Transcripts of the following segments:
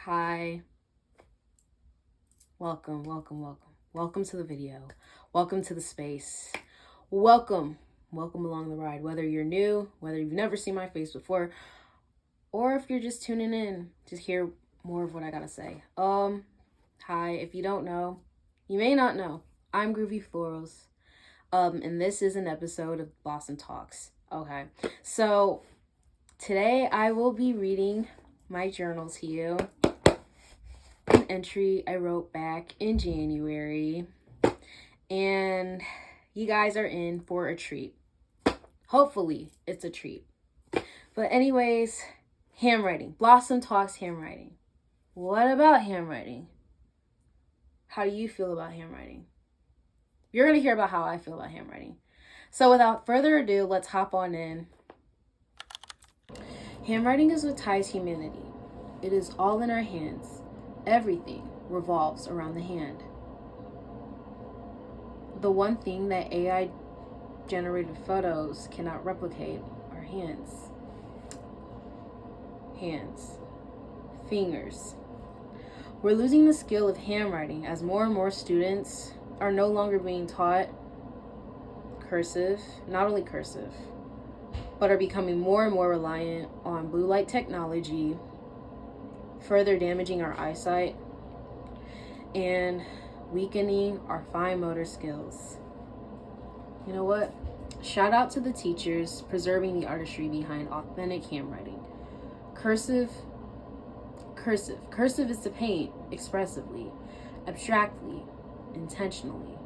Hi. Welcome to the video. Welcome to the space. Welcome along the ride. Whether you're new, whether you've never seen my face before, or if you're just tuning in to hear more of what I gotta say. Hi, if you don't know, you may not know, I'm Groovy Florals. And this is an episode of Blossom Talks. Okay, so today I will be reading my journal to you. An entry I wrote back in January, and you guys are in for a treat. Hopefully it's a treat. But anyways, handwriting. Blossom Talks handwriting. What about handwriting? How do you feel about handwriting? You're going to hear about how I feel about handwriting. So without further ado, let's hop on in. Handwriting is what ties humanity. It is all in our hands. Everything revolves around the hand. The one thing that AI-generated photos cannot replicate are hands. Hands. Fingers. We're losing the skill of handwriting as more and more students are no longer being taught cursive, not only cursive, but are becoming more and more reliant on blue light technology, further damaging our eyesight and weakening our fine motor skills. You know what? Shout out to the teachers preserving the artistry behind authentic handwriting. Cursive is to paint expressively, abstractly, intentionally.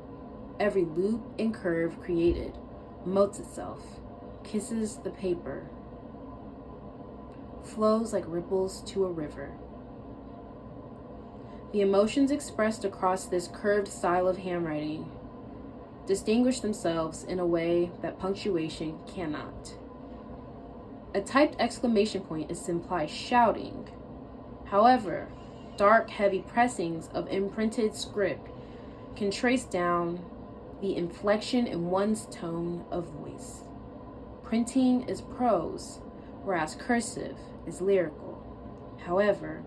Every loop and curve created motes itself, kisses the paper, flows like ripples to a river. The emotions expressed across this curved style of handwriting distinguish themselves in a way that punctuation cannot. A typed exclamation point is to imply shouting. However, dark, heavy pressings of imprinted script can trace down the inflection in one's tone of voice. Printing is prose, whereas cursive is lyrical. However,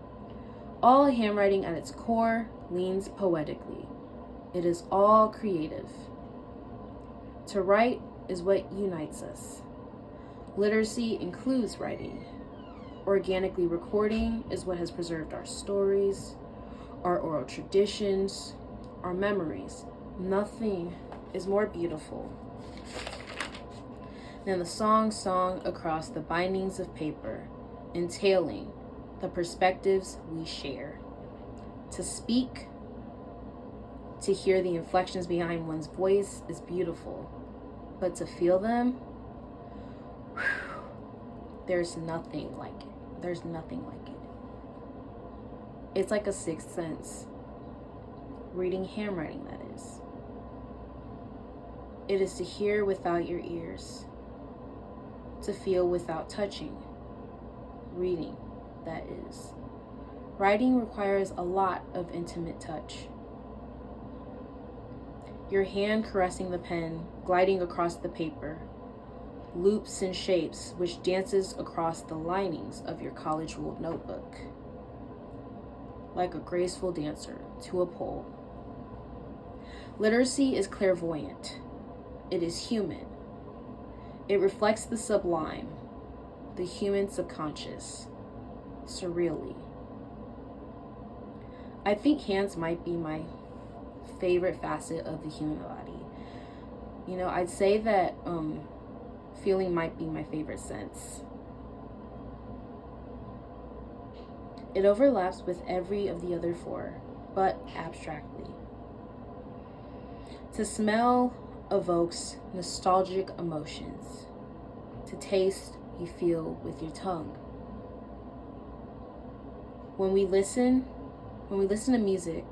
all handwriting at its core leans poetically. It is all creative. To write is what unites us. Literacy includes writing. Organically recording is what has preserved our stories, our oral traditions, our memories. Nothing is more beautiful than the song sung across the bindings of paper, entailing the perspectives we share. To speak, to hear the inflections behind one's voice is beautiful, but to feel them, there's nothing like it. There's nothing like it. It's like a sixth sense. Reading handwriting, that is. It is to hear without your ears, to feel without touching. Reading, that is. Writing requires a lot of intimate touch. Your hand caressing the pen, gliding across the paper, loops and shapes which dances across the linings of your college-ruled notebook, like a graceful dancer to a pole. Literacy is clairvoyant. It is human. It reflects the sublime, the human subconscious, surreally. I think hands might be my favorite facet of the human body. You know, I'd say that feeling might be my favorite sense. It overlaps with every of the other four, but abstractly. To smell evokes nostalgic emotions. To taste, you feel with your tongue. When we listen to music,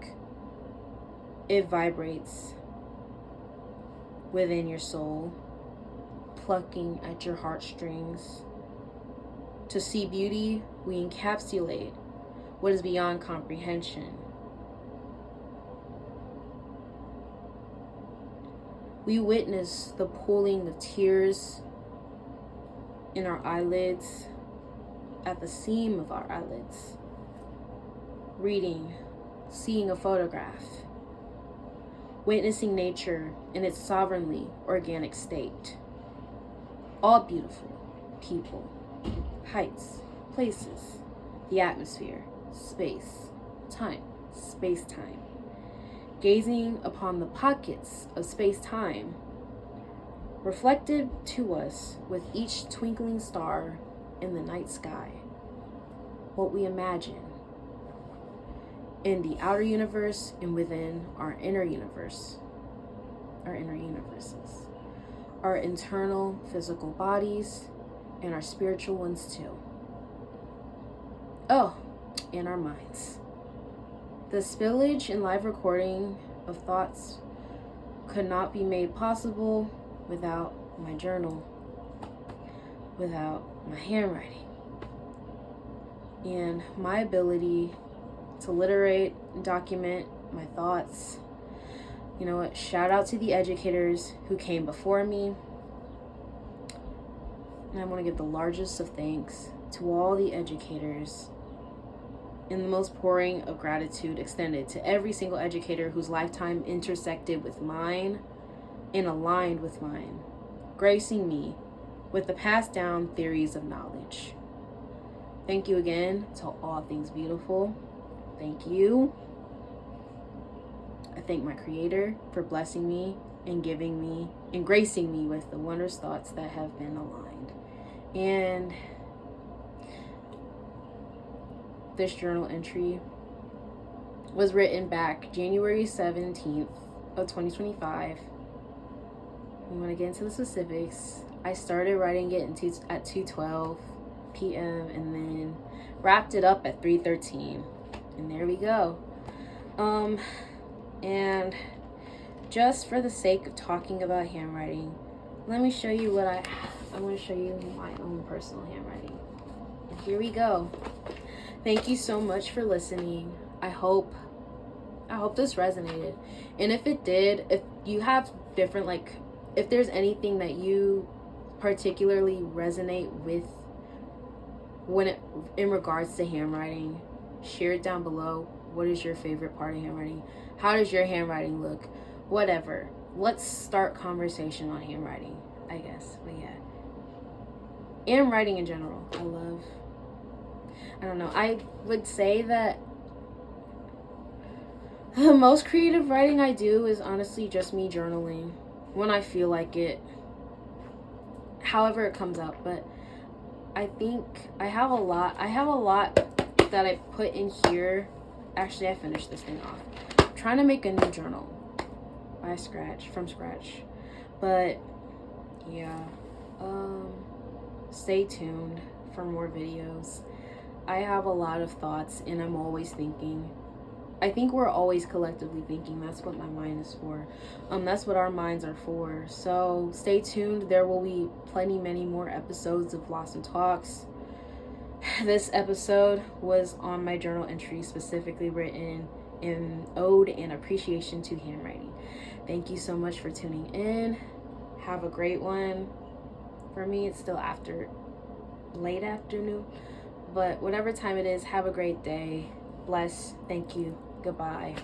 it vibrates within your soul, plucking at your heartstrings. To see beauty, we encapsulate what is beyond comprehension. We witness the pooling of tears in our eyelids, at the seam of our eyelids. reading, seeing a photograph, witnessing nature in its sovereignly organic state. All beautiful. People, heights, places, the atmosphere, space, time, space-time. Gazing upon the pockets of space-time, reflected to us with each twinkling star in the night sky. What we imagine in the outer universe and within our inner universe, our inner universes, our internal physical bodies, and our spiritual ones too. Oh, and our minds. The spillage and live recording of thoughts could not be made possible without my journal, without my handwriting, and my ability to literate and document my thoughts. You know what? Shout out to the educators who came before me. And I want to give the largest of thanks to all the educators, and the most pouring of gratitude extended to every single educator whose lifetime intersected with mine and aligned with mine, gracing me with the passed down theories of knowledge. Thank you again to all things beautiful. Thank you. I thank my Creator for blessing me and giving me and gracing me with the wondrous thoughts that have been aligned. And this journal entry was written back January 17th of 2025. We want to get into the specifics. I started writing it at 2:12 p.m. and then wrapped it up at 3:13. And there we go. And just for the sake of talking about handwriting, let me show you what I want to show you my own personal handwriting. And here we go. Thank you so much for listening. I hope this resonated. And if it did, if you have different, if there's anything that you particularly resonate with in regards to handwriting, share it down below. What is your favorite part of handwriting? How does your handwriting look? Whatever. Let's start conversation on handwriting, I guess. But yeah. And writing in general. I don't know. I would say that the most creative writing I do is honestly just me journaling when I feel like it. However it comes out. But I think I have a lot that I put in here. Actually, I finished this thing off. I'm trying to make a new journal from scratch. But yeah, stay tuned for more videos. I have a lot of thoughts and I'm always thinking. I think we're always collectively thinking. That's what my mind is for. That's what our minds are for. So stay tuned. There will be many more episodes of Lost in Talks. This episode was on my journal entry, specifically written in ode and appreciation to handwriting. Thank you so much for tuning in. Have a great one. For me, it's still late afternoon, but whatever time it is, have a great day. Bless. Thank you. Goodbye.